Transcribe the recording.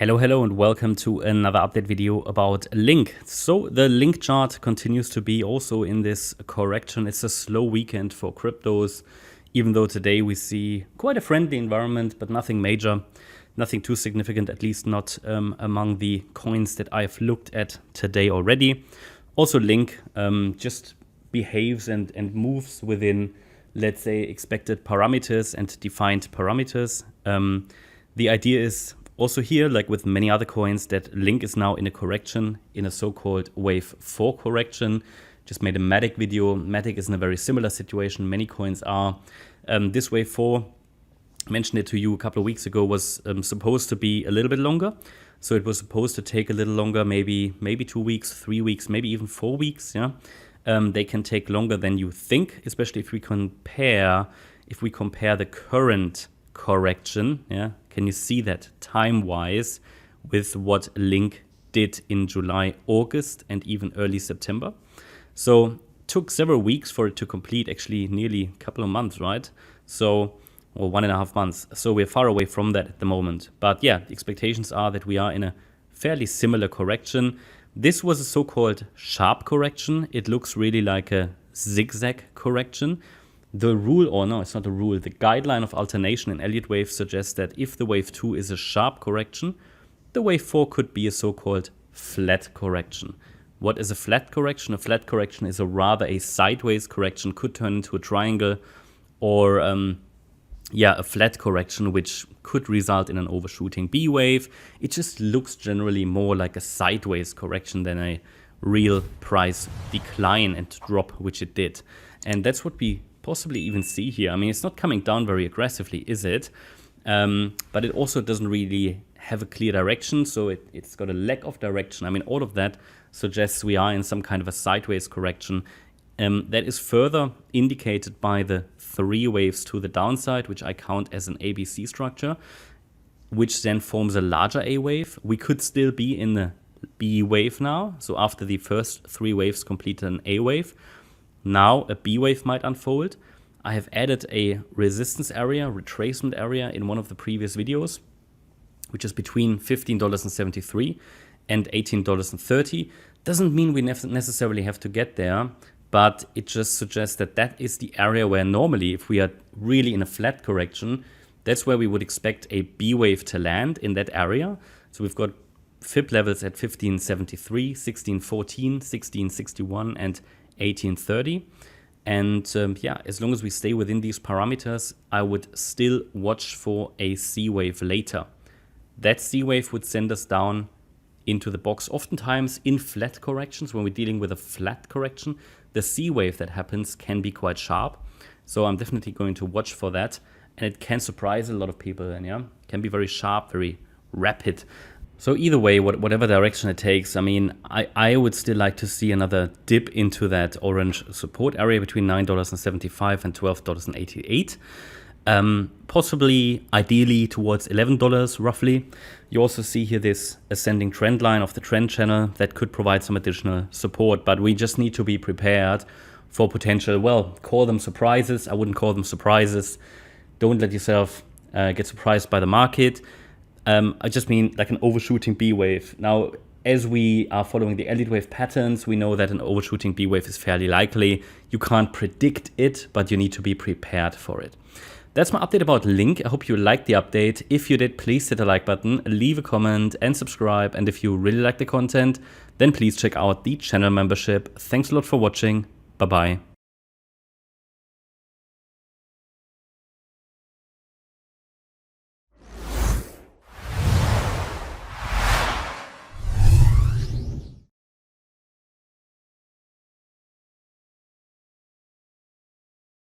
Hello and welcome to another update video about LINK. So the LINK chart continues to be also in this correction. It's a slow weekend for cryptos, even though today we see quite a friendly environment, but nothing major, nothing too significant, at least not among the coins that I've looked at today already. Also LINK just behaves and moves within, let's say, expected parameters and defined parameters. The idea is also here, like with many other coins, that LINK is now in a correction, in a so-called wave 4 correction. Just made a Matic video. Matic is in a very similar situation. Many coins are. This wave 4, I mentioned it to you a couple of weeks ago, was supposed to be a little bit longer. So it was supposed to take a little longer, maybe 2 weeks, 3 weeks, maybe even 4 weeks. Yeah, they can take longer than you think, especially if we compare the current correction. Yeah, can you see that time-wise with what LINK did in July, August, and even early September? So took several weeks for it to complete, actually nearly a couple of months, right? So, or 1.5 months. So we're far away from that at the moment. But yeah, the expectations are that we are in a fairly similar correction. This was a so-called sharp correction. It looks really like a zigzag correction. The rule, or no, it's not a rule, the guideline of alternation in Elliott wave suggests that if the wave 2 is a sharp correction, the wave 4 could be a so-called flat correction. What is a flat correction? A flat correction is rather a sideways correction, could turn into a triangle, or a flat correction, which could result in an overshooting B wave. It just looks generally more like a sideways correction than a real price decline and drop, which it did. And that's what we possibly even see here. I mean, it's not coming down very aggressively, is it? But it also doesn't really have a clear direction, so it's got a lack of direction. I mean, all of that suggests we are in some kind of a sideways correction. That is further indicated by the 3 waves to the downside, which I count as an ABC structure, which then forms a larger A wave. We could still be in the B wave now. So after the first 3 waves completed an A wave, now a B wave might unfold. I have added a resistance area, retracement area in one of the previous videos, which is between $15.73 and $18.30. Doesn't mean we necessarily have to get there, but it just suggests that that is the area where normally, if we are really in a flat correction, that's where we would expect a B wave to land, in that area. So we've got Fib levels at 1573, 1614, 1661, and 1830. And as long as we stay within these parameters, I would still watch for a C wave later. That C wave would send us down into the box. Oftentimes in flat corrections, when we're dealing with a flat correction, the C wave that happens can be quite sharp. So I'm definitely going to watch for that. And it can surprise a lot of people, and yeah, can be very sharp, very rapid. So either way, whatever direction it takes, I mean, I would still like to see another dip into that orange support area between $9.75 and $12.88. Possibly, ideally, towards $11 roughly. You also see here this ascending trend line of the trend channel that could provide some additional support, but we just need to be prepared for potential, well, call them surprises. I wouldn't call them surprises. Don't let yourself get surprised by the market. I just mean like an overshooting B wave. Now, as we are following the Elliott wave patterns, we know that an overshooting B wave is fairly likely. You can't predict it, but you need to be prepared for it. That's my update about LINK. I hope you liked the update. If you did, please hit the like button, leave a comment and subscribe. And if you really like the content, then please check out the channel membership. Thanks a lot for watching. Bye-bye.